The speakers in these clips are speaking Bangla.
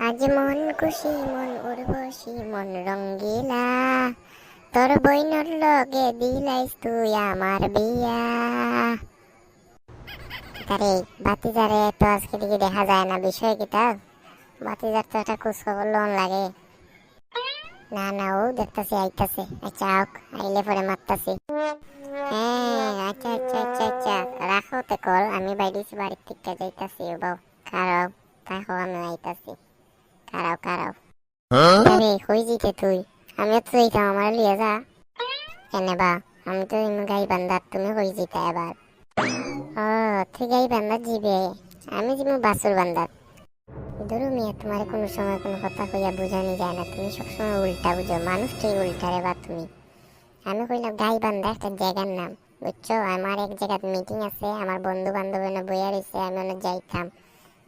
আজ মন খুশি মন উর্বশী মন রঙ্গিলা তোর বইনর লগে দিলাইস তুই আমার বিয়া। আরে বাতিজারে তো আজকে দিকে দেখা যায় না, বিষয় কি তার? বাতিজার তো একটা খোঁজ খবর লোন লাগে। না না, ও দেখতাছি আইতাছে। আচ্ছা আউক, আইলে পরে মারতাছি। হ্যাঁ আচ্ছা আচ্ছা আচ্ছা আচ্ছা, রাখো তে কল, আমি বাইরেছি, বাড়ির থেকে যাইতাছি। ও বাউ, খারাপ, থাকো আমি আইতাছি। খারাপ খারাপ। আরে কই জিতে তুই? আমিও তো যাইতাম, আমার লিয়ে যা। কেনে বা? আমি তো ইনু গাই বান্দার, তুমি কই জিতা এবার? ও, তুই গাই বান্দার জিবে, আমি জিমু বাসুর বান্দার। ধরু মিয়া, তোমার কোনো সময় কোনো কথা কইয়া বুঝানি যায় না, তুমি সবসময় উল্টা বুঝো, মানুষটাই উল্টা রে বা তুমি। আমি কইলাম গাই বান্ধা একটা জায়গার নাম, বুঝছো? আমার এক জায়গায় মিটিং আছে, আমার বন্ধু বান্ধব বইয়া রয়েছে, আমি অনেক যাইতাম।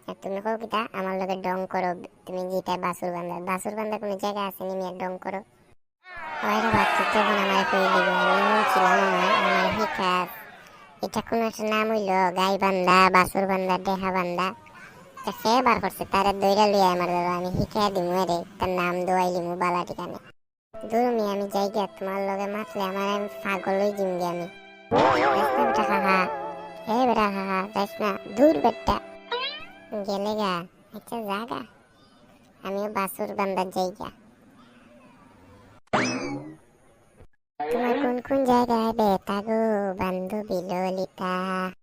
আর তুমি কও কিতা আমার লগে ডং করো? তুমি যেটা বাসুর বান্ধা, বাসুর বান্ধা কোনো জায়গা আছে নি মিয়া ডং করো? ওইটা বাচ্চা তখন আমার কই দিবে, আমি শুনছিলাম না আমার হিকার। এটা কোনো একটা নাম হইলো গাই বান্ধা, বাসুর বান্ধা, দেহা বান্ধা। তা সে বার করছে, তারে দইরা লইয়া আমার দাদা, আমি শিখাই দিমু রে, তার নাম দোয়াই লিমু বালা ঠিকানে। দূর মিয়া, আমি যাই গিয়া, তোমার লগে মাতলে আমার আমি পাগল হয়ে জিম গে আমি। যাইস না বেটা কাকা, হে বেটা কাকা যাইস না, দূর বেটা গেলে গা। আচ্ছা যা গা, আমিও বাসুর বান্দার যাই গা। তোমার কোন কোন জায়গায় বেতা গো বান্ধবী ললিতা?